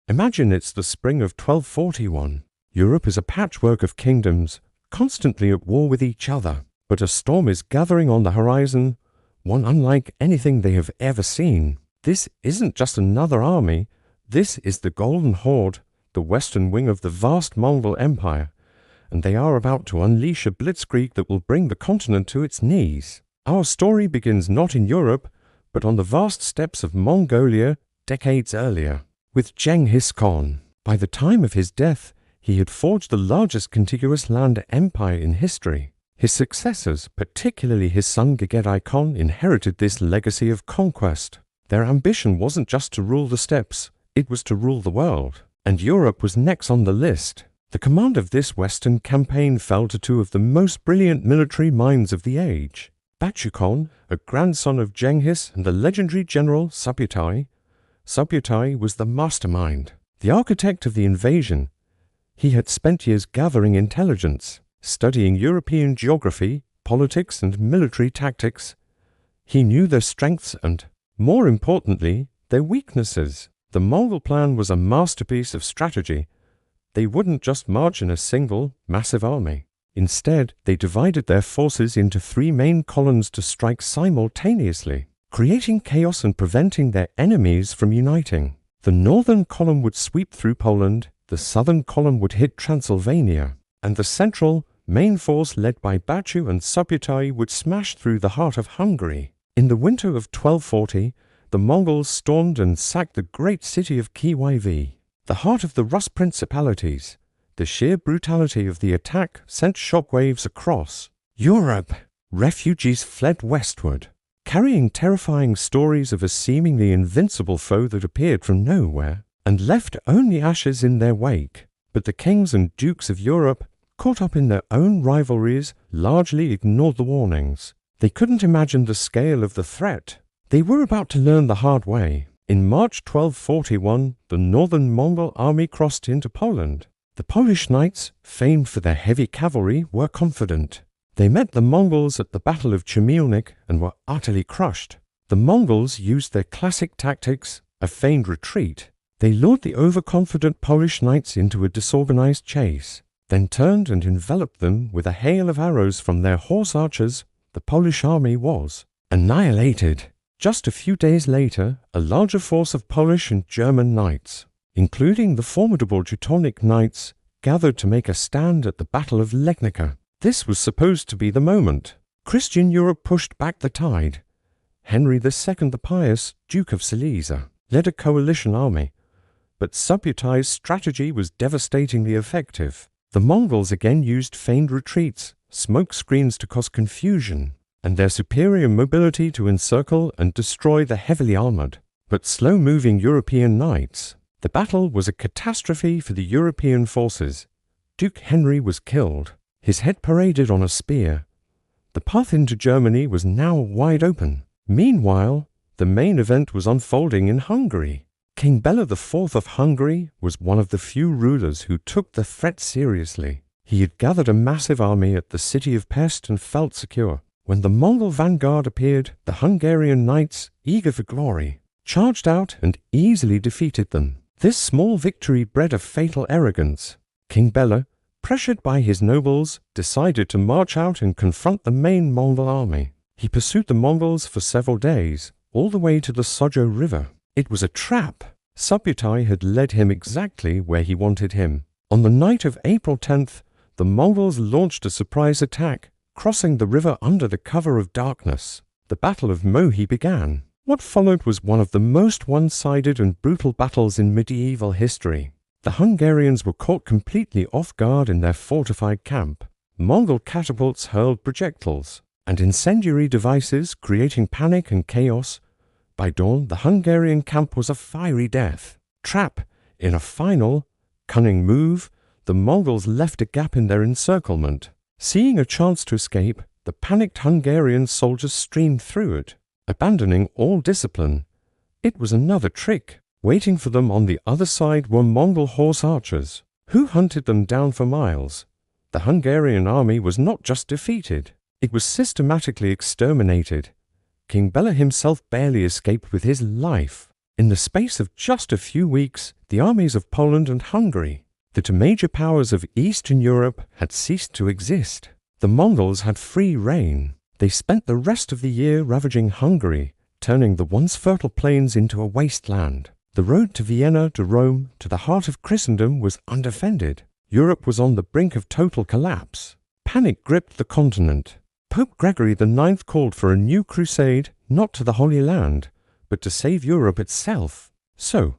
Imagine it's the spring of 1241. Europe is a patchwork of kingdoms, constantly at war with each other. But a storm is gathering on the horizon, one unlike anything they have ever seen. This isn't just another army. This is the Golden Horde, the western wing of the vast Mongol Empire, and they are about to unleash a blitzkrieg that will bring the continent to its knees. Our story begins not in Europe, but on the vast steppes of Mongolia decades earlier, with Genghis Khan. By the time of his death, he had forged the largest contiguous land empire in history. His successors, particularly his son Genghis Khan, inherited this legacy of conquest. Their ambition wasn't just to rule the steppes, it was to rule the world. And Europe was next on the list. The command of this western campaign fell to two of the most brilliant military minds of the age. Patriot Khan, a grandson of Genghis, and the legendary general Subutai. Subutai was the mastermind, the architect of the invasion. He had spent years gathering intelligence, studying European geography, politics, and military tactics. He knew their strengths and, more importantly, their weaknesses. The Mongol plan was a masterpiece of strategy. They wouldn't just march in a single, massive army. Instead, they divided their forces into three main columns to strike simultaneously, creating chaos and preventing their enemies from uniting. The northern column would sweep through Poland, the southern column would hit Transylvania, and the central, main force led by Patriot and Subutai would smash through the heart of Hungary. In the winter of 1240, the Mongols stormed and sacked the great city of Kyiv, the heart of the Rus principalities. The sheer brutality of the attack sent shockwaves across Europe. Refugees fled westward, carrying terrifying stories of a seemingly invincible foe that appeared from nowhere, and left only ashes in their wake. But the kings and dukes of Europe, caught up in their own rivalries, largely ignored the warnings. They couldn't imagine the scale of the threat. They were about to learn the hard way. In March 1241, the northern Mongol army crossed into Poland. The Polish knights, famed for their heavy cavalry, were confident. They met the Mongols at the Battle of Chmielnik and were utterly crushed. The Mongols used their classic tactics, a feigned retreat. They lured the overconfident Polish knights into a disorganized chase, then turned and enveloped them with a hail of arrows from their horse archers. The Polish army was annihilated. Just a few days later, a larger force of Polish and German knights, including the formidable Teutonic knights, gathered to make a stand at the Battle of Legnica. This was supposed to be the moment. Christian Europe pushed back the tide. Henry II the Pious, Duke of Silesia, led a coalition army, but Subutai's strategy was devastatingly effective. The Mongols again used feigned retreats, smoke screens to cause confusion, and their superior mobility to encircle and destroy the heavily armored, but slow-moving European knights. The battle was a catastrophe for the European forces. Duke Henry was killed, his head paraded on a spear. The path into Germany was now wide open. Meanwhile, the main event was unfolding in Hungary. King Bela IV of Hungary was one of the few rulers who took the threat seriously. He had gathered a massive army at the city of Pest and felt secure. When the Mongol vanguard appeared, the Hungarian knights, eager for glory, charged out and easily defeated them. This small victory bred a fatal arrogance. King Bela, pressured by his nobles, decided to march out and confront the main Mongol army. He pursued the Mongols for several days, all the way to the Sojo River. It was a trap. Subutai had led him exactly where he wanted him. On the night of April 10th, the Mongols launched a surprise attack, crossing the river under the cover of darkness. The Battle of Mohi began. What followed was one of the most one-sided and brutal battles in medieval history. The Hungarians were caught completely off guard in their fortified camp. Mongol catapults hurled projectiles and incendiary devices, creating panic and chaos. By dawn, the Hungarian camp was a fiery death. Trap, in a final, cunning move, the Mongols left a gap in their encirclement. Seeing a chance to escape, the panicked Hungarian soldiers streamed through it, abandoning all discipline. It was another trick. Waiting for them on the other side were Mongol horse archers, who hunted them down for miles. The Hungarian army was not just defeated, it was systematically exterminated. King Bela himself barely escaped with his life. In the space of just a few weeks, the armies of Poland and Hungary, the two major powers of Eastern Europe, had ceased to exist. The Mongols had free reign. They spent the rest of the year ravaging Hungary, turning the once fertile plains into a wasteland. The road to Vienna, to Rome, to the heart of Christendom was undefended. Europe was on the brink of total collapse. Panic gripped the continent. Pope Gregory IX called for a new crusade, not to the Holy Land, but to save Europe itself. So,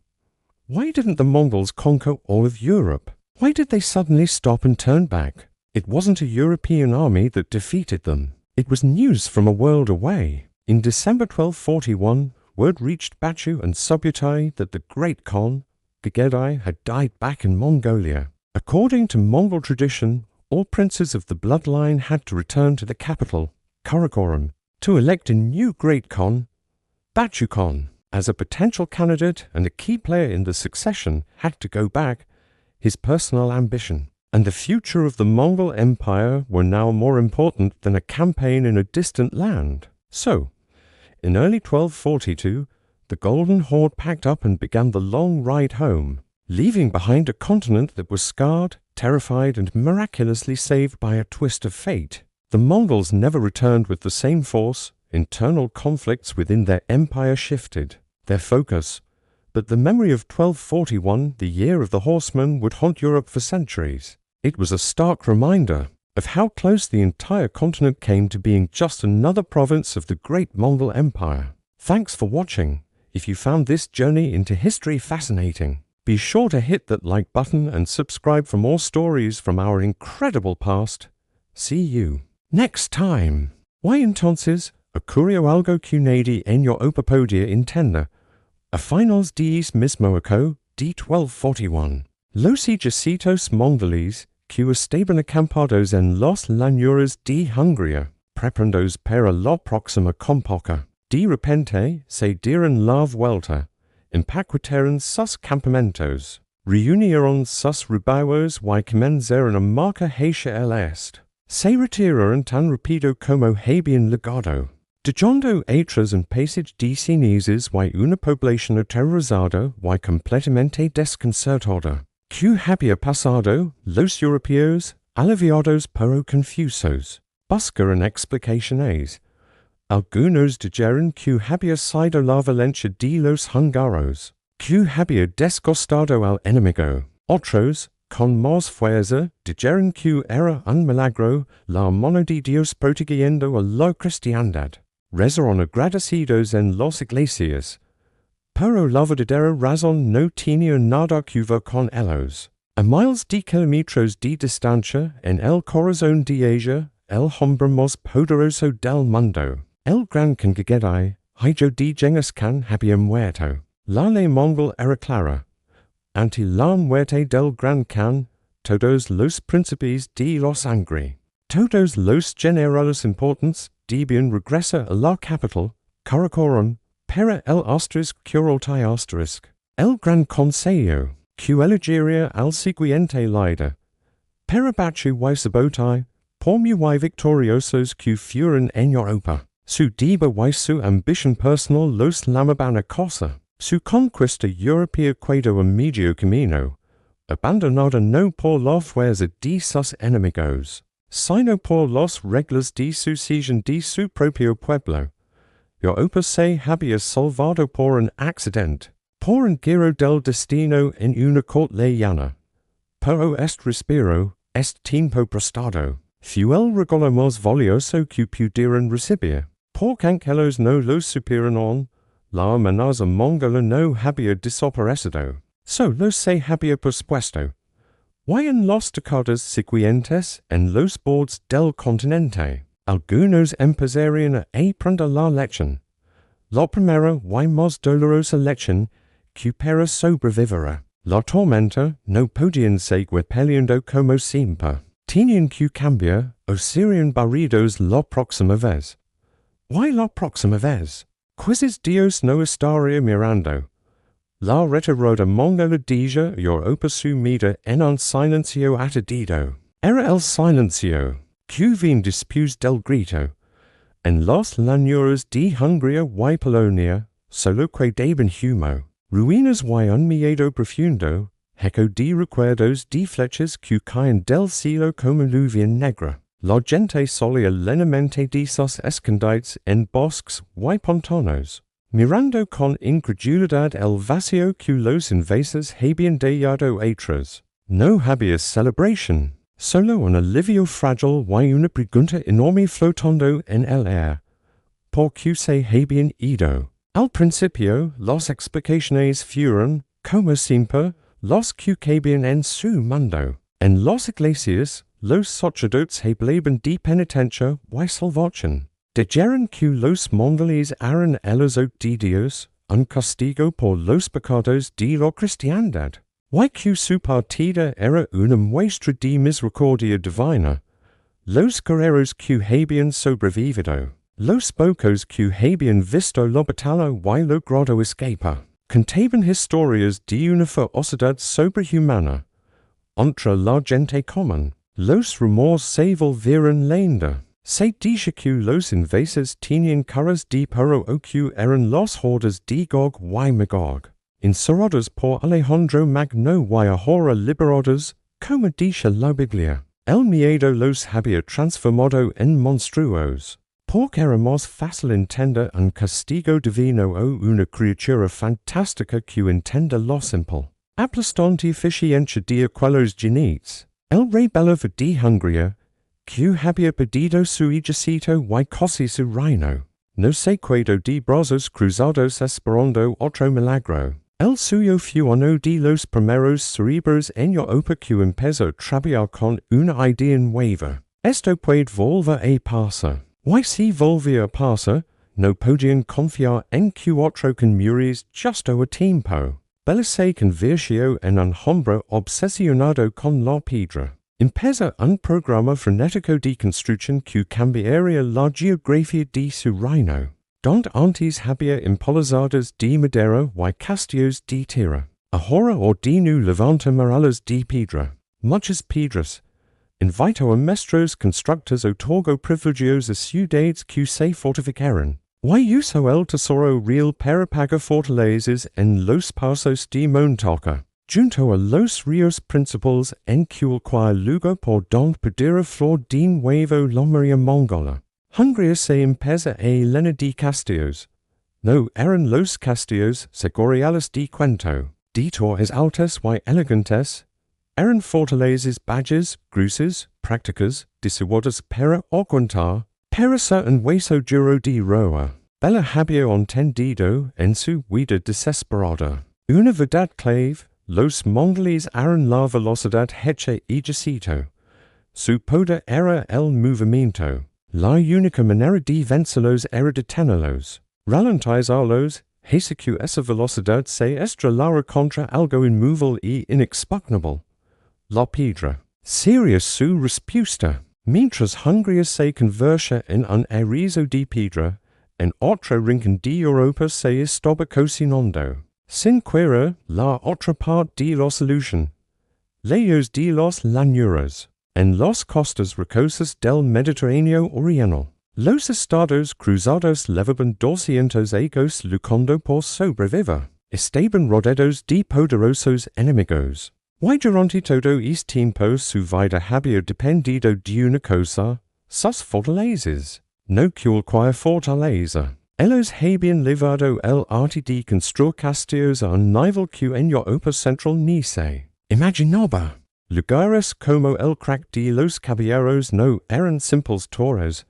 why didn't the Mongols conquer all of Europe? Why did they suddenly stop and turn back? It wasn't a European army that defeated them. It was news from a world away. In December 1241, word reached Bachu and Subutai that the great Khan, Gagedai, had died back in Mongolia. According to Mongol tradition, all princes of the bloodline had to return to the capital, Karakoram, to elect a new great Khan, Bachu Khan. As a potential candidate and a key player in the succession had to go back, his personal ambition and the future of the Mongol Empire were now more important than a campaign in a distant land. So, in early 1242, the Golden Horde packed up and began the long ride home, leaving behind a continent that was scarred, terrified, and miraculously saved by a twist of fate. The Mongols never returned with the same force. Internal conflicts within their empire shifted their focus, but the memory of 1241, the year of the horseman, would haunt Europe for centuries. It was a stark reminder of how close the entire continent came to being just another province of the great Mongol Empire. Thanks for watching. If you found this journey into history fascinating, be sure to hit that like button and subscribe for more stories from our incredible past. See you next time. Why entonces ocurrió algo que nadie en Europa podía entender? A finals dies mismo acá, d 1241. Los ejércitos mongoles, que estaban acampados en los llanuras de Hungría, preparándose para la próxima conquista, de repente se dieron la vuelta, empaquetaron sus campamentos, reunieron sus rebaños y comenzaron a marchar hacia el este. Se retiraron tan rápido como habían llegado. Dejando atrás un país de cenizas y una población aterrorizada y completamente desconcertada. Que había pasado, los europeos, aliviados pero confusos, buscaron explicaciones. Algunos dijeron que había sido la violencia de los húngaros, que había desgastado al enemigo. Otros, con más fuerza, dijeron que era un milagro la mano de Dios protegiendo a la cristiandad. Rezaron agradecidos en las iglesias, pero la verdadera razón no tenía nada que ver con ellos. A miles de kilómetros de distancia, en el corazón de Asia, el hombre más poderoso del mundo, el gran Khan Gagedai, hijo de Genghis Khan, había muerto. La ley mongol era clara. Ante la muerte del gran Khan, todos los príncipes de la sangre, todos los generales importantes, debían regresar a la capital, Karakoram, para el curultai el gran consejo, que elegiría al siguiente líder, para Bachu y Subutai, por muy victoriosos que fueron en Europa. Su deba y su ambición personal los llamaban a cosa. Su conquista europea quedó a medio camino, abandonada no por la fuerza de sus enemigos, sino por las reglas de sucesión de su propio pueblo. Europa se había salvado por un accidente, por un giro del destino en una corte llana. Pero este respiro, este tiempo prestado, fue el regalo más valioso que pudieron recibir. Por cancelos no los supieron, la amenaza mongola no había desaparecido, solo se había pospuesto. Y en las décadas siguientes, en los bordes del continente, algunos empezaron a aprender la lección. La primera y más dolorosa lección que para sobrevivir. La tormenta no podían seguir peleando como siempre. Tenían que cambiar o serían barridos la próxima vez. ¿Y la próxima vez? Quizás Dios no estaría mirando. La retirada mongola deja Europa sumida en un silencio aturdido. Era el silencio que vino después del grito. En las llanuras de Hungría y Polonia solo quedaban humo. Ruinas y un miedo profundo, heco de recuerdos de flechas que caen del cielo como lluvia negra. La gente solía lenamente de sus escondites en bosques y pontones, mirando con incredulidad el vacío que los invasores habían dejado atrás. No había celebración, solo un alivio frágil y una pregunta enorme flotando en el aire. ¿Por qué se habían ido? Al principio, las explicaciones fueron, como siempre, los que cabían en su mundo. En las iglesias, los sacerdotes hablaban de penitencia y salvación. Dijeron que los Mongoles eran el azote de Dios, un castigo por los pecados de la cristiandad. Y que su partida era una muestra de misericordia divina. Los guerreros que habían sobrevivido, los pocos que habían visto la batalla y logrado escapar, contaban historias de una ferocidad sobrehumana. Entre la gente común, los rumores se volvieron leyenda. Se dice que los invasores tenían caras de perro o que eran las hordas de Gog y Magog, encerrados por Alejandro Magno y ahora liberados, como dice la Biblia. El miedo los había transformado en monstruos. Porque era más fácil entender un castigo divino o una criatura fantástica que entender lo simple. Aplastante eficiencia de aquellos genies. El rey Belova de Hungría, que había perdido su ejército y casi su reino, no se quedó de brazos cruzados esperando otro milagro. El suyo fue uno de los primeros cerebros en Europa que empezó a trabajar con una idea nueva. Esto puede volver a pasar. Y si volvía a pasar, no podían confiar en que otro con mures justo a tiempo. Bella se convirtió en un hombre obsesionado con la piedra. Empezó un programa frenético de construcción que cambiaría la geografía de su reino. Donde antes había empalizadas de madera y castillos de tierra, ahora ordenó levantar murallas de piedra. Muchas piedras. Invitó a maestros constructores otorgó privilegios a ciudades que se fortificaron. Y usó el tesoro real para pagar fortalezas en los pasos de montaña, junto a los ríos principales en cualquier lugar por donde pudiera flor de nuevo la María Mongola. Hungría se empezó a llenar de castillos. No eran los castillos señoriales de cuento, de torres altas y elegantes. Eran fortalezas bajas, gruesas, prácticas, diseñadas para aguantar, para ser un hueso duro de roer. Bella había entendido en su vida desesperada. Una verdad clave, los mongoles eran la velocidad hecha ejército. Su poder era el movimiento. La única manera de vencerlos era detenerlos, ralentizarlos, hacer que esa velocidad se estrelara contra algo inmóvil y inexpugnable. La piedra. Seria su respuesta. Mientras Hungría se convertía en un erizo de piedra, en otro rincón de Europa se estaba cocinando. Sin querer, la otra parte de la solución. Lejos de las llanuras. En las costas rocosas del Mediterráneo oriental, los estados cruzados levaban 200 años luchando por sobrevivir. Estaban rodeados de poderosos enemigos. Y durante todo este tiempo su vida había dependido de una cosa, sus fortalezas. No cualquier fortaleza. Ellos habían llevado el arte de construir castillos a un nivel que en Europa Central ni se imaginaba. Lugares como el crack de los caballeros no eran simples torres,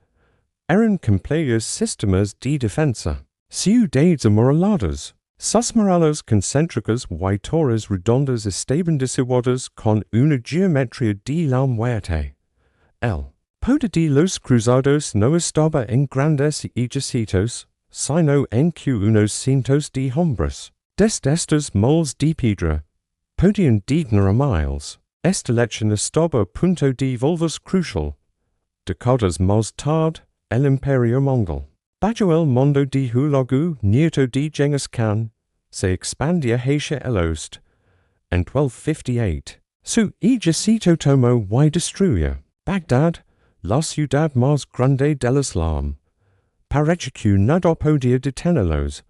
eran complejos sistemas de defensa. Ciudades amuralladas. Sus murallas concéntricas y torres redondas estaban diseñadas con una geometría de la muerte. El poder de los cruzados no estaba en grandes ejércitos, sino en que unos cientos de hombres, desde estos moles de piedra, podían dignar a miles. Esta lección estaba a punto de volverse crucial. Décadas más tarde, el imperio mongol, bajo el mando de Hulagu, nieto de Genghis Khan, se expandía hacia el oeste. En 1258, su ejército tomó y destruyó Bagdad, la ciudad más grande del Islam. Parece que nada podía detenerlos.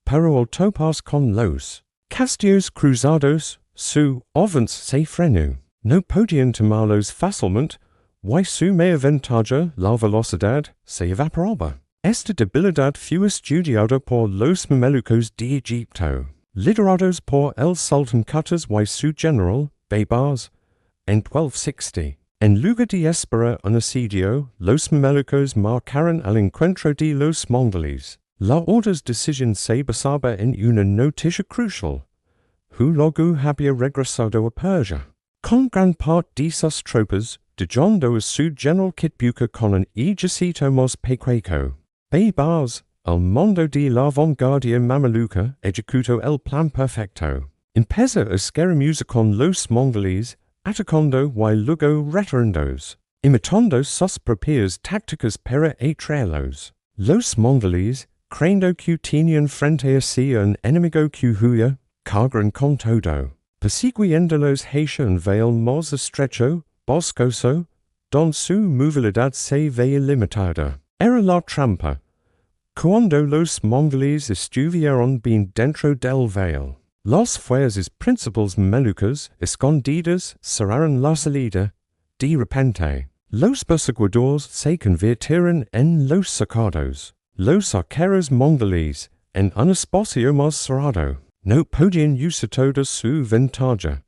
pero el topas con los Castillos cruzados, su ovens se frenu. No podían tomarlos fácilmente, y su mea ventaja, la velocidad, se evaporaba. Esta debilidad fue estudiada por los mamelucos de Egipto, liderados por el sultán Qatas y su general, Baybars, en 1260. En lugar de esperar un asedio, los mamelucos marcaron el encuentro de los Mongoles. La order's decisión se basaba en una noticia crucial. Hu luego había regresado a Persia. Con gran parte de sus tropas, dejando a su general Kitbuka con un ejército más pequeño. Baybars, el mando de la vanguardia mameluca, ejecutó el plan perfecto. Empezó a escaramuza con los Mongoles, atacando y luego retirándolos, imitando sus propias tácticas para atraerlos. Los Mongoles, creyendo que tenían frente a sí un enemigo que huía, cargaron con todo, persiguiéndolos hacia un valle más estrecho, boscoso, donde su movilidad se veía limitada. Era la trampa. Cuando los Mongoles estuvieron bien dentro del valle, las fuerzas principales mamelucas, escondidas, cerraron la salida. De repente, los perseguidores se convirtieron en los sacados. Los arqueros mongoles, en un espacio más cerrado, no podían usar toda su ventaja.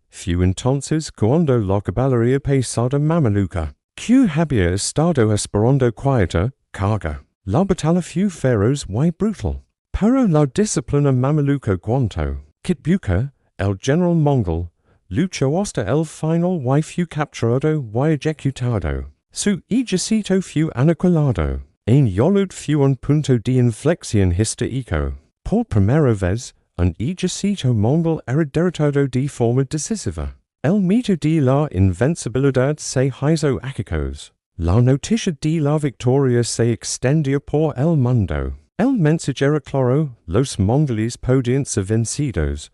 Fue entonces cuando la caballería pesada mameluca, que había estado esperando quieta, carga. La batalla fue feroz y brutal. Pero la disciplina mameluca aguantó. Kitbuka, el general mongol, luchó hasta el final y fue capturado y ejecutado. Su ejército fue aniquilado. En Yolut fue un punto de inflexión histórico. Por primera vez, un ejército mongol era derrotado de forma decisiva. El mito de la invencibilidad se hizo añicos. La noticia de la victoria se extendió por el mundo. El mensaje era claro, los mongoles podían ser vencidos,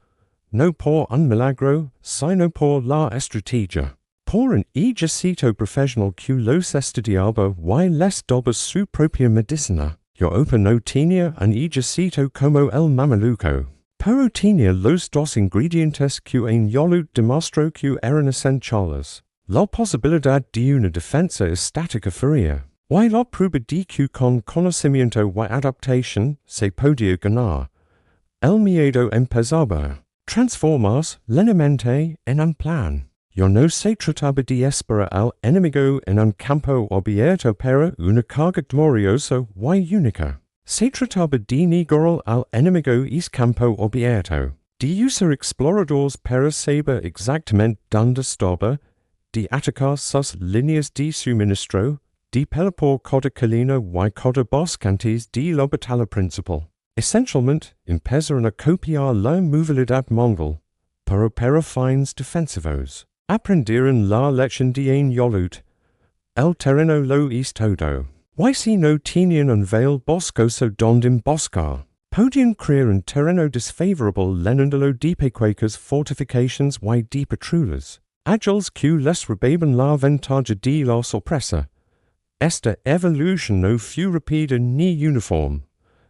no por un milagro, sino por la estrategia. Por un ejército profesional que los estudiaba y les daba su propia medicina. Europa no tenía un ejército como el mameluco, pero tenía los dos ingredientes que en Yolut demostró que eran esenciales. La posibilidad de una defensa estática fría, y la prueba de que con conocimiento y adaptación se podía ganar. El miedo empezaba a transformarse lentamente en un plan. Ya no se trataba de esperar al enemigo en un campo abierto para una carga gloriosa y única. Se trataba de negar al enemigo ese campo abierto, de usar exploradores para saber exactamente dónde estaba, de atacar sus líneas de suministro, de pelear por cada colina y cada boscantes de la batalla principal. Esencialmente, empezaron a copiar la movilidad mongol, pero para fines defensivos. Aprendieron la lección de en Yolut. El terreno lo es todo. Y si no tenían un valle boscoso donde emboscar, podían crear un terreno desfavorable llenándolo de pequeñas fortifications y de patrullas. Ágiles que les robaban la ventaja de la sorpresa. Esta evolución no fue rápida ni uniforme.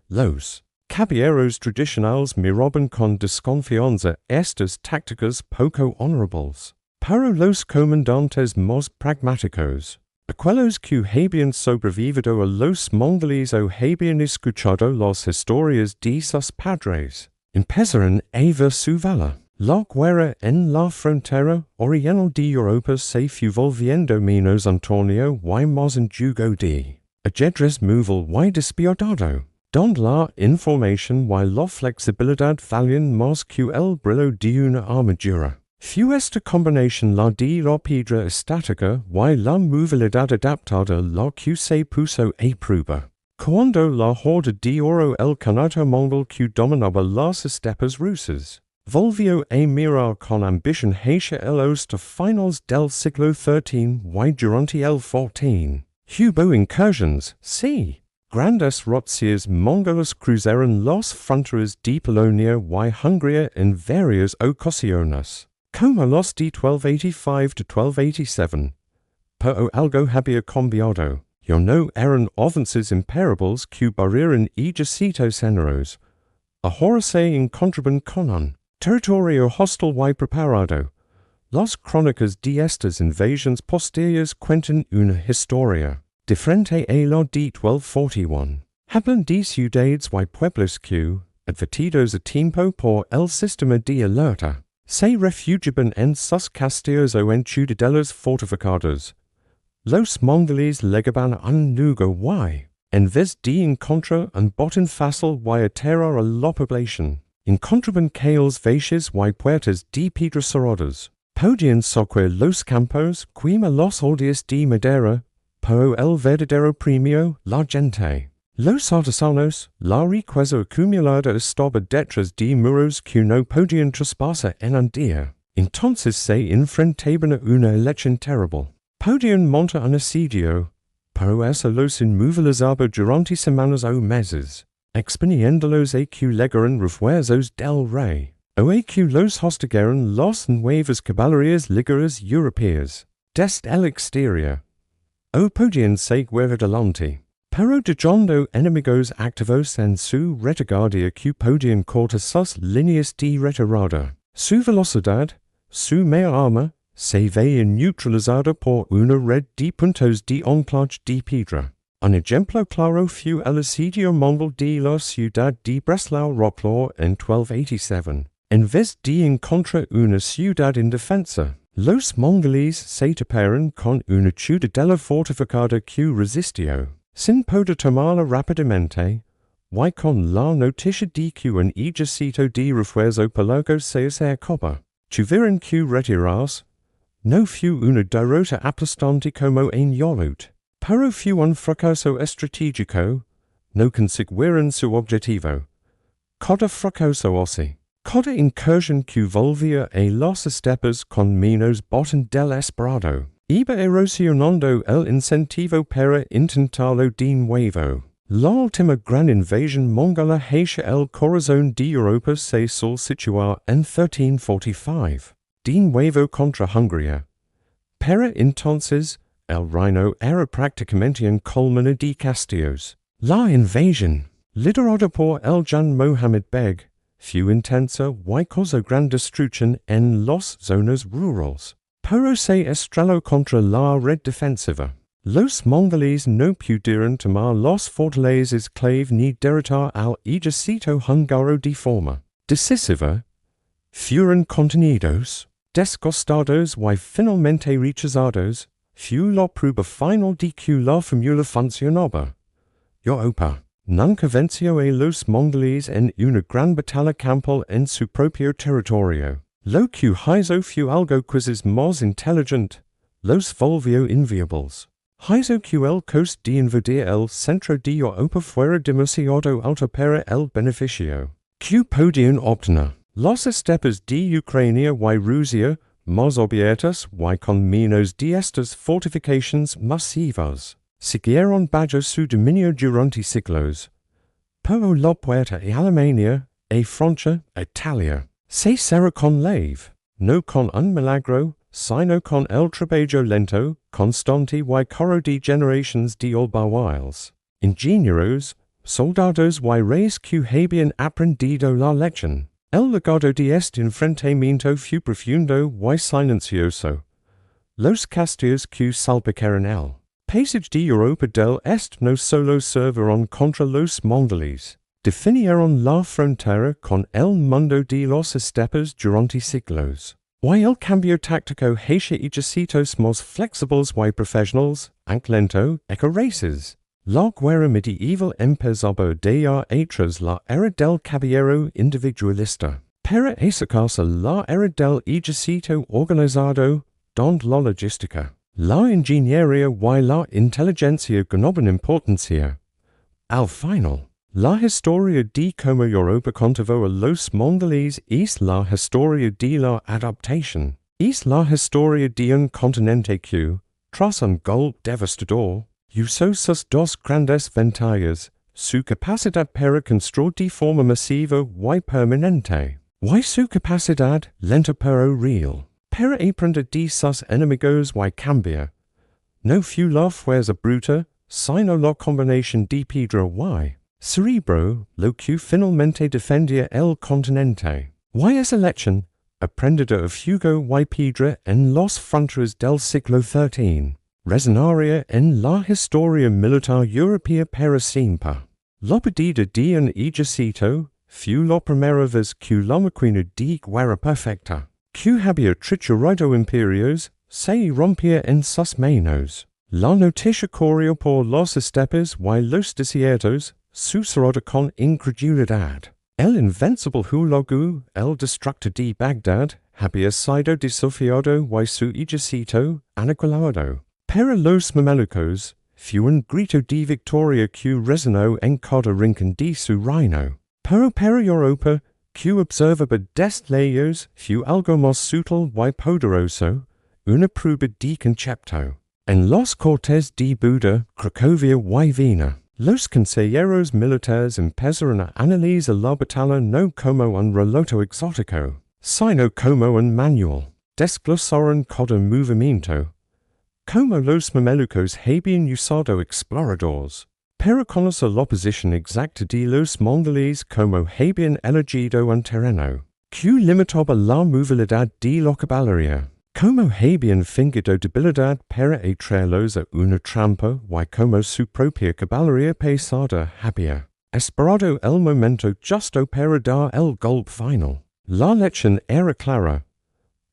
Los caballeros tradicionales miraban con desconfianza estas tácticas poco honorables. Pero los comandantes más pragmáticos, aquellos que habían sobrevivido a los mongoles o habían escuchado las historias de sus padres, empezaron a ver su valor. La guerra en la frontera oriental de Europa se fue volviendo menos Antonio y más en yugo de ajedrez móvil y despiadado, donde la información y la flexibilidad valían más que el brillo de una armadura. Fue esta combinación la de la piedra estática y la movilidad adaptada la que se puso a prueba. Cuando la horda de oro el conato mongol que dominaba las estepas rusas volvió a mirar con ambición hacia el oeste finales del siglo XIII y durante el XIV. Hubo incursiones, sí. Grandes razzias mongolas cruzaron las fronteras de Polonia y Hungría en varias ocasiones, como los de 1285 to 1287. Pero algo había cambiado. Ya no eran avances imparables que barrieron ejércitos generosos. ahora in contraband conon, territorio hostil y preparado, las crónicas de estas invasions posteriores cuentan una historia, diferente a la de 1241. Hablan de ciudades y pueblos que, advertidos a tiempo por el sistema de alerta, se refugiaban en sus castillos o en ciudadelas fortificadas. Los mongoles llegaban a un lugar y, en vez de encontrar un botín fácil y aterrar a la población, encontraban calles vacías y puertas de piedra cerradas. Podían saquear los campos, quemar las aldeas de madera, pero el verdadero premio, la gente. Los artesanos, la riqueza acumulada estaba detrás de muros que no podían traspasar en un día. Entonces se enfrentaban a una elección terrible. Podían montar un asedio, pero eso los inmovilizaba durante semanas o meses, exponiéndolos a que llegaran refuerzos del rey, o a que los hostigaran las nuevas caballerías ligeras europeas, desde el exterior, o podían seguir adelante. Pero dejando enemigos activos en su retaguardia que podían cortar sus líneas de retirada. Su velocidad, su mea arma, se veía neutralizada por una red de puntos de anclaje de piedra. Un ejemplo claro fue el asedio mongol de la ciudad de Breslau-Roquelaure en 1287. En vez de encontrar una ciudad indefensa, los mongoles se taparon con una ciudadela fortificada que resistió. Sin poder tomarla rápidamente, y con la noticia de que un ejército de refuerzo polaco se acercaba, tuvieron que retirarse. No fue una derrota aplastante como en Yalut, pero fue un fracaso estratégico. No consiguieron su objetivo. Cada fracaso así, cada incursión que volvía a las estepas con menos botín del esperado, iba erosionando el incentivo para intentarlo de nuevo. La última gran invasión mongola hacia el corazón de Europa se sol situar en 1345, de nuevo contra Hungría. Pero entonces, el reino era prácticamente un colmena de castillos. La invasión, liderada por el Jan Mohammed Beg, fue intensa y causó gran destrucción en las zonas rurales. Pero se estrelló contra la red defensiva. Los mongoles no pudieron tomar las fortalezas clave ni derrotar al ejército húngaro de forma decisiva. Fueron contenidos, desgastados y finalmente rechazados. Fue la prueba final de que la fórmula funcionaba. Europa nunca venció a los mongoles en una gran batalla campal en su propio territorio. Lo que hizo fue algo quizás más inteligente, los volvió inviables. Hizo que el coste de invadir el centro de Europa fuera demasiado alto para el beneficio que podían obtener. Las estepas de Ucrania y Rusia, más abiertas y con menos de estas fortificaciones masivas, siguieron bajo su dominio durante siglos. Pero la puerta a Alemania, a Francia, a Italia, se cerró con leve, no con un milagro, sino con el trabajo lento, constante y caro de generaciones de albañiles, ingenieros, soldados y reyes que habían aprendido la lección. El legado de este enfrentamiento fue profundo y silencioso. Los castillos que salpicaron el pasaje de Europa del Este no solo sirvieron contra los mongoles, definieron la frontera con el mundo de las estepas durante siglos. Y el cambio táctico hacia ejércitos más flexibles y profesionales, aunque lento, races. La guerra medieval empezaba ya atrás la era del caballero individualista. Para acercarse la era del ejército organizado, donde la logística, la ingeniería y la inteligencia ganaban importancia. Al final, la historia de cómo Europa contuvo a los mongoles es la historia de la adaptación. Es la historia de un continente que, tras un golpe devastador, usó sus dos grandes ventajas, su capacidad para construir de forma masiva y permanente, y su capacidad, lenta pero real, para aprender de sus enemigos y cambiar. No fue la fuerza bruta, sino la combinación de piedra y Cerebro, lo que finalmente defendía el continente. Y esa lección, aprendida of Hugo y Pedro en los fronteras del siglo XIII, resonaria en la historia militar europea para siempre. La pedida de un ejército fue la primera vez que la máquina de guerra perfecta, que había triturado imperios, se rompía en sus manos. La noticia corrió por los estepes y los desiertos, susurrada con incredulidad. El invencible Hulagu, el destructor de Bagdad, había sido desafiado y su ejército aniquilado. Pero los mamelucos, fue un grito de victoria que resonó en cada rincón de su reino. Pero para Europa, que observaba desde lejos, fue algo más sutil y poderoso, una prueba de concepto. En los cortes de Buda, Cracovia y Viena, los consejeros militares empezaron a analizar la batalla no como un relato exótico, sino como un manual. Desglosaron cada movimiento, como los mamelucos habían usado exploradores, para conocer la posición exacta de los mongoles como habían elegido un terreno que limitaba la movilidad de la caballería, como habían fingido debilidad para atraerlos a una trampa y como su propia caballería pesada había esperado el momento justo para dar el golpe final. La lección era clara.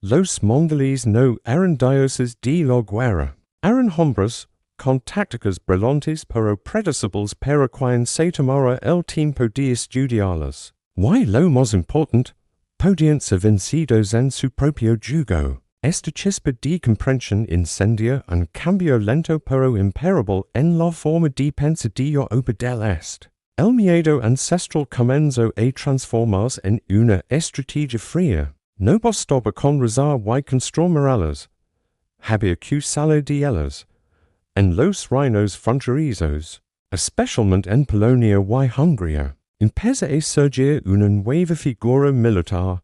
Los mongoles no eran dioses de la guerra. Eran hombres con tácticas brillantes pero predecibles para quien se tomara el tiempo de estudiarlas. Y lo más importante, podían ser vencidos en su propio yugo. Esta chispa de comprensión incendia un cambio lento pero imparable en la forma de pensar de Europa del Este. El miedo ancestral comenzó a transformarse en una estrategia fría. No bastaba con rezar y construirlas. Había que salir de ellas. En los reinos fronterizos, especialmente en Polonia y Hungría, empezó a surgir una nueva figura militar,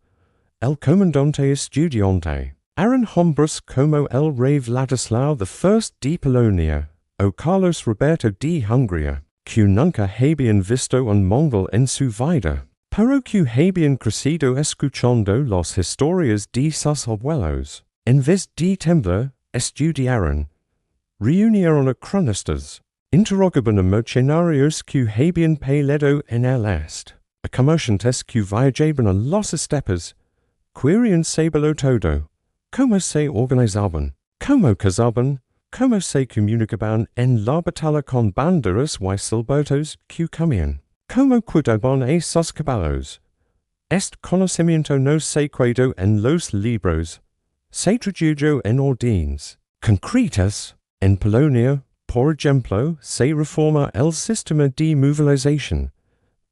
el comandante estudiante. Eran hombres como el rey Vladislao I de Polonia, o Carlos Roberto de Hungría, que nunca habían visto un mongol en su vida, pero que habían crecido escuchando las historias de sus abuelos. En vez de temblar, estudiaron, reunieron a cronistas, interrogaban a mercenarios que habían peleado en el este, a comerciantes que viajaban a los estepes, querían saberlo todo. Cómo se organizaban, cómo cazaban, cómo se comunicaban en la batalla con banderas y silbatos que comían, cómo cuidaban a sus caballos. Este conocimiento no se quedó en los libros, se tradujo en órdenes concretas. En Polonia, por ejemplo, se reforma el sistema de movilización.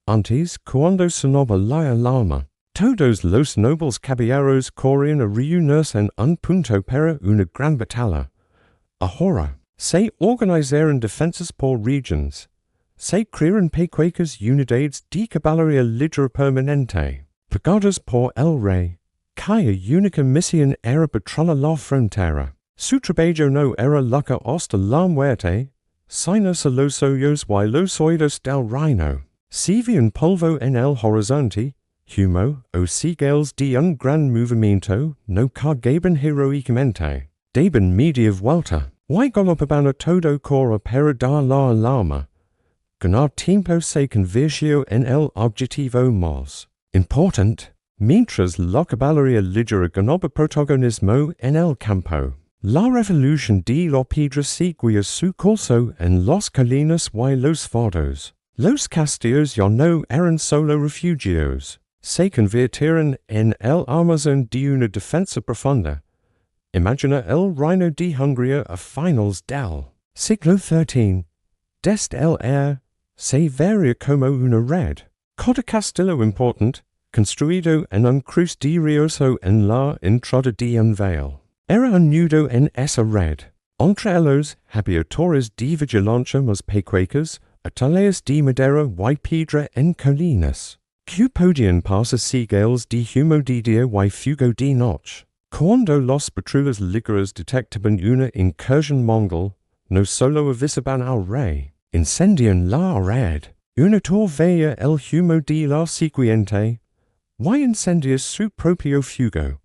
Antes, cuando sonaba la alarma, todos los nobles caballeros corrían a reunirse en un punto para una gran batalla. Ahora, se organizaron defensas por regions. Se crearon pequeñas unidades de caballería ligera permanente, pagadas por el rey, cuya única misión era patrullar la frontera. Su trabajo no era lucha hasta la muerte, sino los ojos y los oídos del reino. Si veían polvo en el horizonte, humo o seagulls de un gran movimiento, no cargaban heroicamente. Daban media vuelta, y galopaban a todo corro para dar la alarma. Ganar tiempo se convirtió en el objetivo más importante, mientras la caballería ligera ganaba protagonismo en el campo. La revolución de la piedra seguía su curso en las colinas y los fardos. Los castillos ya no eran solo refugios, se convirtieron en el armazón de una defensa profunda. Imagina el reino de Hungría a finales del siglo XIII. Desde el aire, se vería como una red. Cada castillo importante, construido en un cruce de ríos o en la entrada de un vale, era un nudo en esa red. Entre ellos había torres de vigilancia más pequeñas, atalayas de madera y piedra en colinas, que podían pasar seagulls de humo de día y fuego de noche. Cuando las patrullas ligeras detectaban una incursión mongol, no solo avisaban al rey, incendian la red. Unitor vea el humo de la siguiente, y incendios su propio fuego,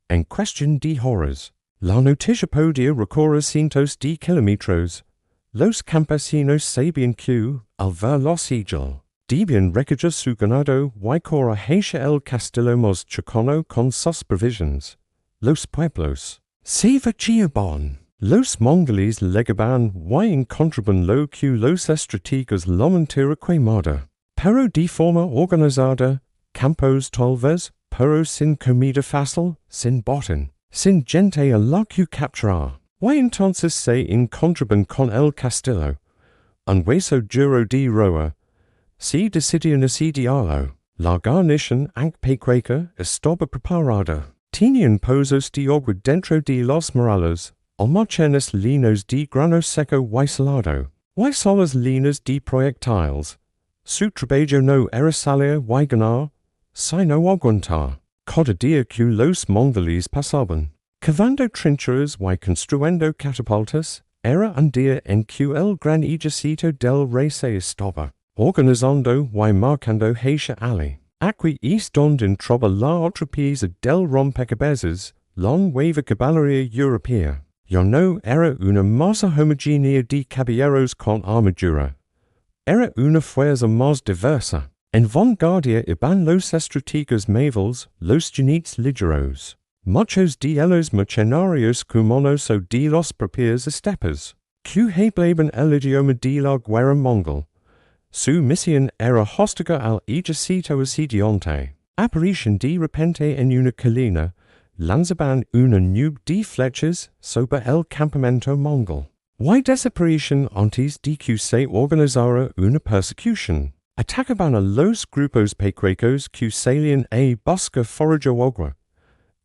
en cuestión de horas. La noticia podía recorrer cientos de kilómetros. Los campesinos sabían que, al ver los sigil, debían recoger su ganado y correr hacia el castillo más cercano con sus provisions. Los pueblos se vaciaban. Los Mongoles legaban y encontraban lo que los estrategos lamentara quemada, pero de forma organizada, campos talvez, pero sin comida fácil, sin botín, sin gente a la que capturar. Y entonces se encontraban con el castillo, un hueso duro de roer. Se decidían asediarlo. La guarnición ancpecueca estaba preparada. Tenían pozos de agua dentro de los morales, almacenes llenos de grano seco y salado, y salas llenas de proyectiles. Su trabajo no era salir y ganar, sino aguantar. Cada día que los Mongoles pasaban, cavando trincheras y construyendo catapultas, era un día en que el gran ejército del rey se estaba organizando y marcando hacia allí. Aquí es donde entraba la otra pieza del rompecabezas, la nueva caballería europea. Ya no era una masa homogénea de caballeros con armadura. Era una fuerza más diversa. En vanguardia iban los estrategos medievales, los jinetes ligeros. Muchos de ellos mercenarios cumanos o de los propios estepes, que hablaban el idioma de la guerra mongol. Su misión era hostigar al ejército asediante. Aparición de repente en una colina, lanzaban una nube de flechas sobre el campamento mongol. Y desaparición antes de que se organizara una persecución. Atacaban a los grupos pecuecos que salían a buscar forage o agua.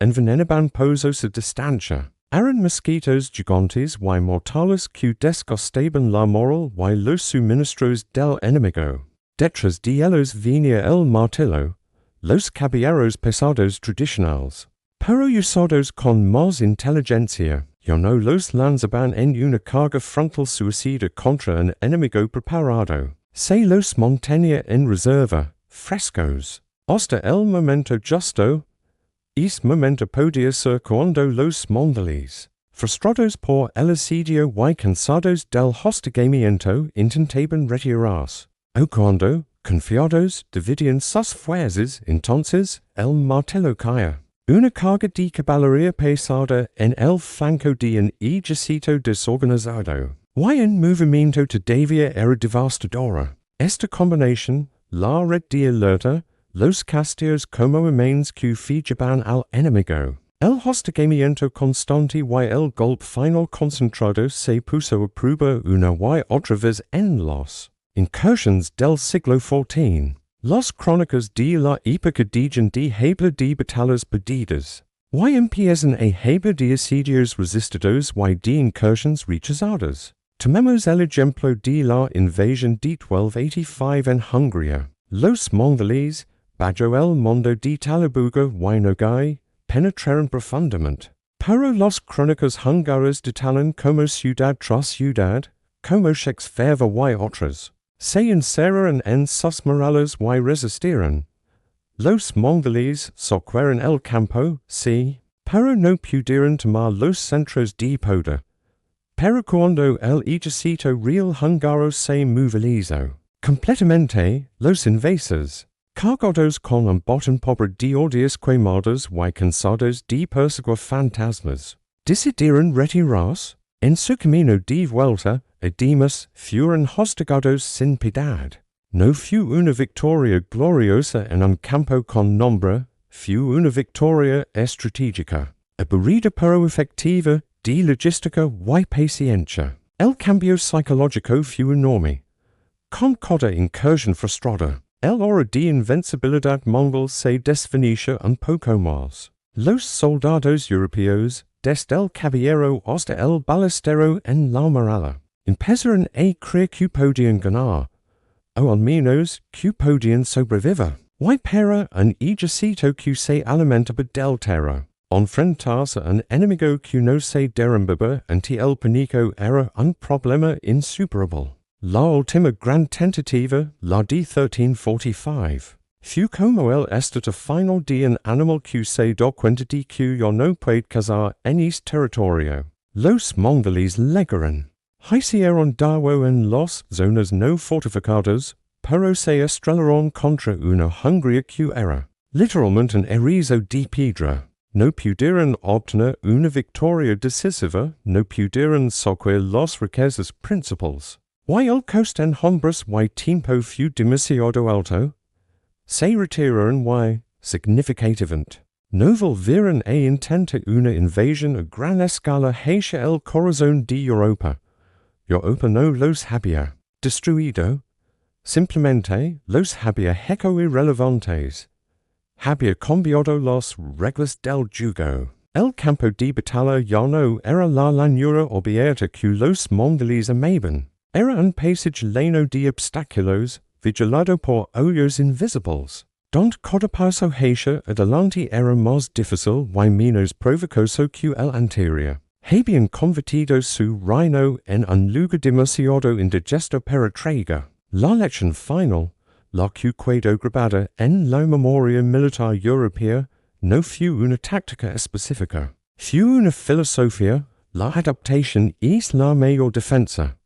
Envenenaban pozos a distancia. Eran mosquitos gigantes y mortales que desgastaban la moral y los suministros del enemigo. Detrás de ellos venía el martillo, los caballeros pesados tradicionales, pero usados con más inteligencia. Ya no los lanzaban en una carga frontal suicida contra un enemigo preparado. Se los mantenía en reserva, frescos, hasta el momento justo. Ese momento podía ser cuando los Mongoles, frustrados por el asedio y cansados del hostigamiento, intentaban retirarse, o cuando, confiados, dividían sus fuerzas, entonces el martillo caía. Una carga de caballería pesada en el flanco de un ejército desorganizado, y un movimiento todavía era devastadora. Esta combinación, la red de alerta, los castillos como imanes que fijaban al enemigo, el hostigamiento constante y el golpe final concentrado se puso a prueba una y otra vez en los incursions del siglo XIV. Las crónicas de la época digan de habla de batallas perdidas, y empiezan a hablar de asedios resistidos y de incursions rechazadas. Tomemos el ejemplo de la invasión de 1285 en Hungría. Los Mongoles, bajo el mando de Talabuga y Nogai, penetraron profundamente. Pero las crónicas húngaras detallan como ciudad tras ciudad, como Shakespeare y otras, se encerraron en sus murallas y resistieron. Los Mongoles saquearon el campo, sí, pero no pudieron tomar los centros de poder. Pero cuando el ejército real húngaro se movilizó completamente, los invasores, cargados con un botín pobre de odios quemados y cansados de perseguir fantasmas, decidieron retirarse. En su camino de vuelta, además, fueron hostigados sin piedad. No fue una victoria gloriosa en un campo con nombre, fue una victoria estratégica, aburrida pero efectiva, de logística y paciencia. El cambio psicológico fue enorme. Con cada incursión frustrada, el aura de invencibilidad mongol se desvanecía un poco más. Los soldados europeos, desde el caballero hasta el balestero en la muralla, empezaron a creer que podían ganar, o al menos que podían sobrevivir. Y para un ejército que se alimentaba del terror, enfrentarse a un enemigo que no se derrumbaba ante el pánico era un problema insuperable. la ultima gran tentativa, la d 1345. Fu como el estate final de un animal que se do cuenta de que yo no puede cazar en este territorio. Los Mongoles legaron. Hicieron daño en los zonas no fortificadas, pero se estrellaron contra una hungría que era literalmente un erizo de piedra. No pudieron obtener una victoria decisiva, no pudieron socorrer los riquezas principales. Y el coste en hombres y tiempo fue demasiado alto. Se retiraron y, significativamente, no volvieron a intentar una invasión a gran escala hacia el corazón de Europa. Europa no los había destruido, simplemente los había hecho irrelevantes. Había cambiado las reglas del juego. El campo de batalla ya no era la llanura abierta que los mongoles amaban. Era un pasaje lleno de obstáculos, vigilado por ojos invisibles. Donde cada paso hacia adelante era más difícil y menos provechoso que el anterior. Habían convertido su reino en un lugar demasiado indigesto para tragar. La lección final, la que quedó grabada en la memoria militar europea, no fue una táctica específica. Fue una filosofía, la adaptación es la mejor defensa.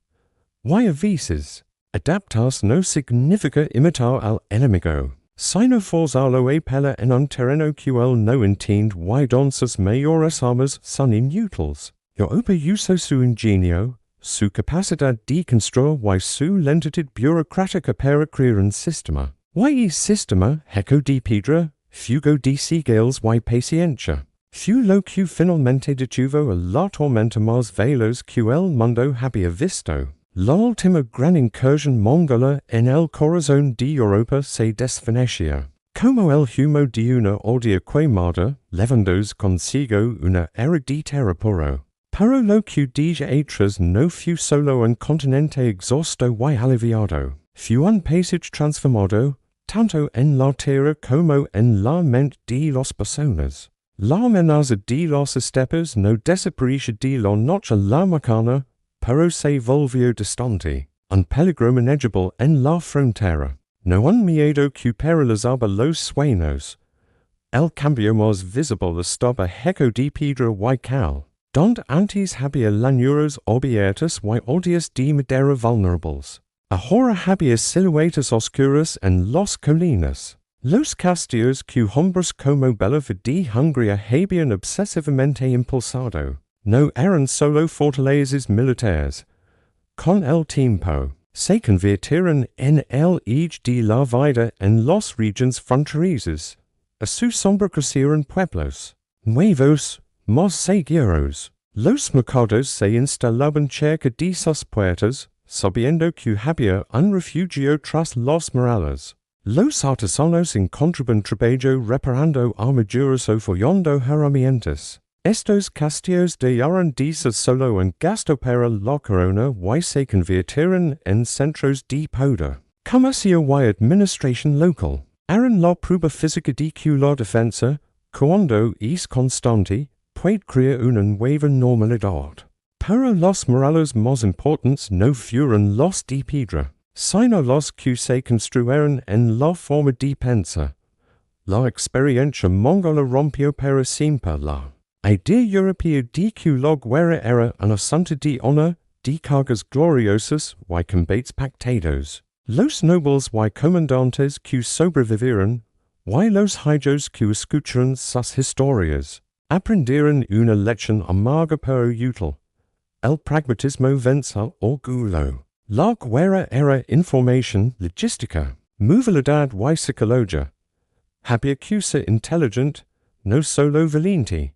Y a veces, adaptarse no significa imitar al enemigo, sino forzarlo a pelear en un terreno que él no entiende y donde sus mayores armas son inútiles. Europa usó su ingenio, su capacidad de construir y su lentitud burocrática para crear un sistema. Y el sistema, hecho de piedra, fugo de seagulls y paciencia, fue lo que finalmente detuvo a la tormenta más veloz que el mundo había visto. La última gran incursión mongola en el corazón de Europa se desvanecía. Como el humo de una aldea quemada, llevándose consigo una era de terra puro. Pero lo que dije atrás no fue solo un continente exhausto y aliviado. Fue un pasaje transformado, tanto en la tierra como en la mente de las personas. La amenaza de las estepes no desapareció de la noche a la mañana, pero se volvió distante, un peligro manageable en la frontera. No un miedo que paralizaba los sueños. El cambio más visible estaba hecho de piedra y cal, donde antes había llanuras abiertas y aldeas de madera vulnerables. Ahora había siluetas oscuras en las colinas. Los castillos que hombres como Bella de Hungría habían obsesivamente impulsado no eran solo fortalezas militares. Con el tiempo, se convirtieron en el eje de la vida en las regiones fronterizas. A su sombra crecieron pueblos nuevos, más seguros. Los mercados se instalaban cerca de sus puertas, sabiendo que había un refugio tras las murallas. Los artesanos encontraban trabajo reparando armaduras o follando herramientas. Estos castillos dejaron de ser solo un gasto para la corona y se convirtieron en centros de poder, comercio y administración local. Eran la prueba física de que la defensa, cuando es constante, puede crear una nueva normalidad. Pero los murales más importantes no fueron los de piedra, sino los que se construyeron en la forma de pensar. La experiencia mongola rompió para siempre la idea europea de que la guerra era un asunto de honor, de cargas gloriosas y combates pactados. Los nobles y comandantes que sobrevivieron, y los hijos que escucharon sus historias, aprendieron una lección amarga pero útil. El pragmatismo vence al orgullo. La guerra era información, logística, movilidad y psicología. Había que ser inteligente, no solo valiente.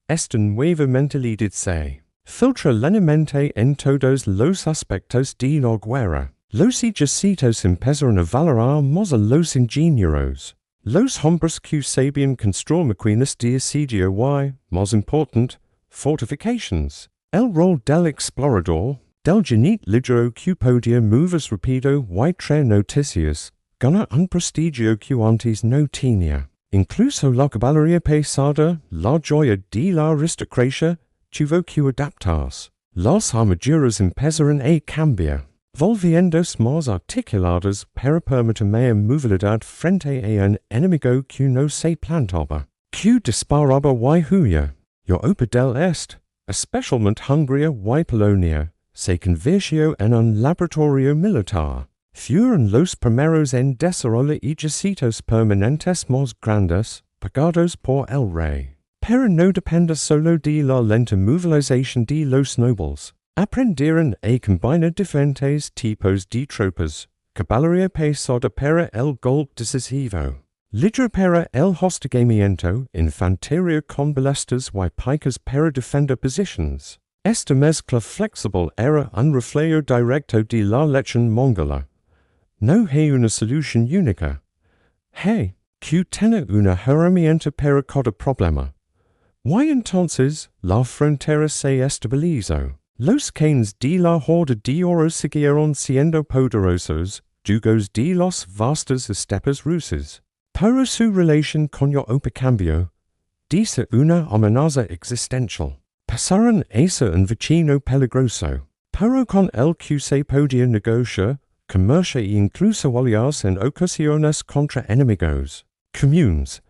Esta nueva mentalidad se filtra lentamente en todos los aspectos de la guerra. Los ejércitos empezaron a valorar más a los ingenieros. Los hombres que sabían construir máquinas de asedio y, más importante, fortifications. El rol del explorador, del jinete ligero que podía moverse rápido y traer noticias, gana un prestigio que antes no tenía. Incluso la caballería pesada, la joya de la aristocracia, tuvo que adaptarse. Las armaduras empezaron a cambiar. Volviendos más articuladas para permitirme movilidad frente a un enemigo que no se plantaba. Que disparaba y huya. Europa del Este, especialmente Hungría y Polonia, se convirtió en un laboratorio militar. Fueron los primeros en desarrollar ejércitos permanentes más grandes, pagados por el rey. Pero no depende solo de la lenta movilización de los nobles. Aprendieron a combinar diferentes tipos de tropas, caballería pesada para el golpe decisivo, ligra para el hostigamiento, infantería con ballestas y picas para defender positions. Esta mezcla flexible era un reflejo directo de la lección mongola. No hay una solución única. Hay que tener una herramienta para cada problema. Y entonces la frontera se estabilizó. Los canes de la horda de oro siguieron siendo poderosos, dugos de las vastas estepas rusas. Pero su relación con Europa cambió. Dice una amenaza existencial. Pasaron a ser un vecino peligroso. Pero con el que se podía negociar, comerciar e incluso aliarse en ocasiones contra enemigos comunes.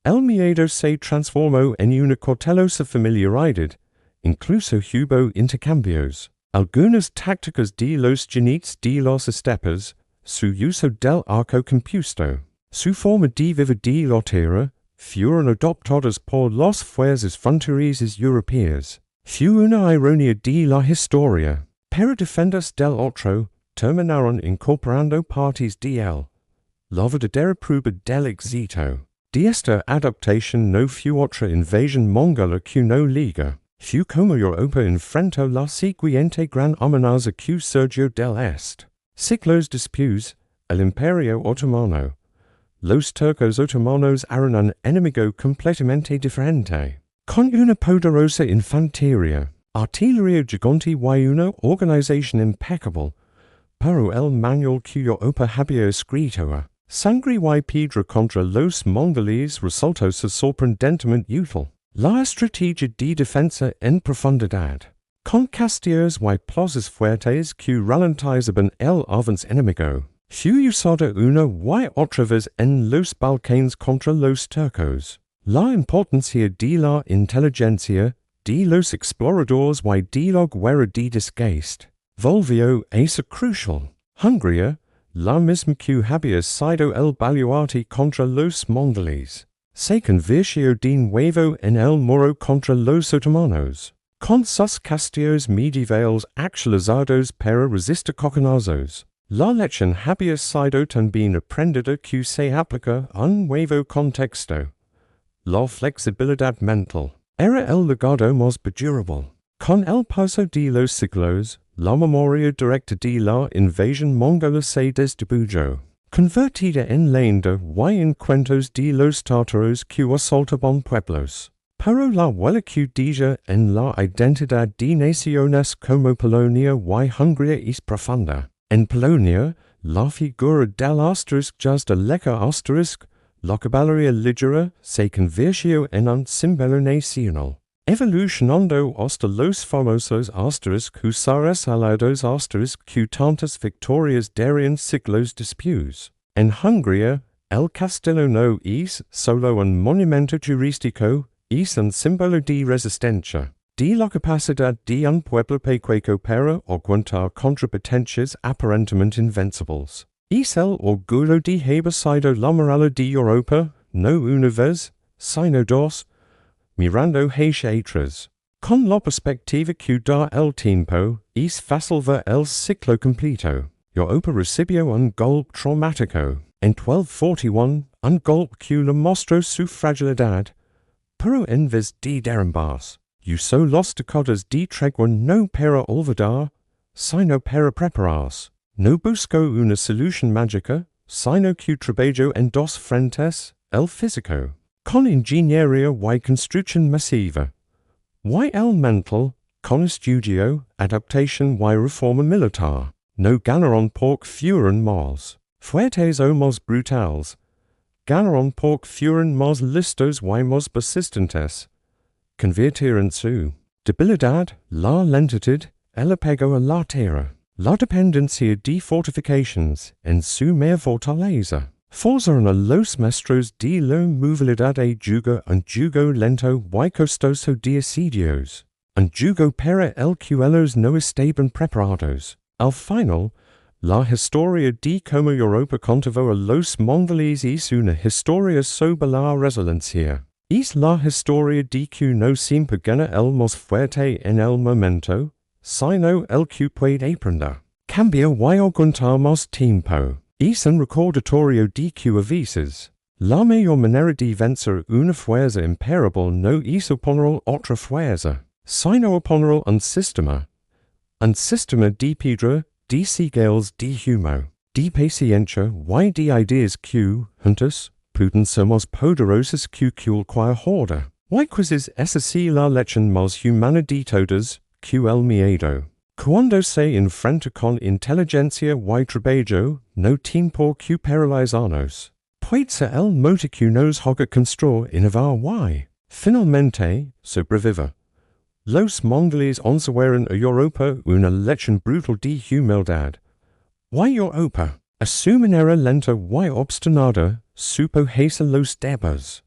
El miedo se transformó en una cautelosa familiaridad. Incluso hubo intercambios. Algunas tácticas de los jinetes de las estepas, su uso del arco compuesto, su forma de vivir de la tierra, fueron adoptadas por las fuerzas fronterizas europeas. Fue una ironía de la historia. Para defenderse del otro, terminaron incorporando partes de él. La verdadera prueba del éxito de esta adaptación no fue otra invasión mongola que no liga. Fue como Europa enfrentó la siguiente gran amenaza que surgió del este. Siglos después, el Imperio Otomano. Los turcos otomanos eran un enemigo completamente diferente. Con una poderosa infantería, artillería gigante y una organización impecable. Pero el manual que Europa había escrito a sangre y piedra contra los mongoles resultó ser sorprendentemente útil. La estrategia de defensa en profundidad, con castillos y plazas fuertes que ralentizaban el avance enemigo, fue usada una y otra vez en los Balcanes contra los turcos. La importancia de la inteligencia, de los exploradores y de la guerra de desgaste, volvió a ser crucial. Hungría, la misma que había sido el baluarte contra los mongoles, se convirtió de nuevo en el muro contra los otomanos, con sus castillos medievales actualizados para resistir coconazos. La lección había sido también aprendida que se aplica a un nuevo contexto. La flexibilidad mental era el legado más durable. Con el paso de los siglos, la memoria directa de la invasión mongola se distribuyó, convertida en leyenda y en cuentos de los tártaros que asaltaban pueblos. Pero la huella que deja en la identidad de naciones como Polonia y Hungría es profunda. En Polonia, la figura del asterisco desde leca asterisco, la caballería ligera, se convirtió en un símbolo nacional, evolucionando hasta los famosos asteriscos husares alados asteriscos que tantas victorias darían siglos después. En Hungría, el castillo no es solo un monumento turístico, es un símbolo de resistencia, de la capacidad de un pueblo pequeño para aguantar contra potencias aparentemente invencibles. Es el orgullo de haber sido la muralla de Europa, no una vez, sino dos, mirando hacia atrás. Con la perspectiva que da el tiempo, es fácil ver el ciclo completo. Europa recibió un golpe traumático. En 1241, un golpe que le mostró su fragilidad, pero en vez de derrumbarse, usó las décadas de tregua no para olvidar, sino para prepararse. No buscó una solución mágica, sino que trabajó en dos frentes, el físico, con ingeniería y construcción masiva, y el mental, con estudio, adaptación y reforma militar. No ganaron porque fueron más fuertes o más brutales. Ganaron porque fueron más listos y más persistentes. Convirtieron su debilidad, la lentitud, el apego a la tierra, La dependencia de fortifications en su mayor fortaleza. Forza a los maestros de la movilidad e jugo un jugo lento y costoso de asedios. Un jugo para el cuelos no estaban preparados. Al final, la historia de cómo Europa contuvo a los Mongoles es una historia sobre la resiliencia. Es la historia de que no siempre gana el más fuerte en el momento, sino el que puede aprender. Cambia y aguantar más tiempo. Es un recordatorio de que a veces, la mejor manera de vencer una fuerza imparable no es oponer otra fuerza, sino oponer un sistema de piedra, de seagulls, de humo, de paciencia y de ideas que, juntos, pueden ser más poderosas que cualquier horda. Y quizás esa sea la lección más humana de todas, que el miedo. Cuando se enfrenta con inteligencia y trabajo, no tiene que paralizarnos. Puede ser el motor que nos haga construir, innovar y, finalmente, sobrevivir. Los Mongoles enseñaron a Europa una lección brutal de humildad. Y Europa, a su manera lenta y obstinada, supo hacer los deberes.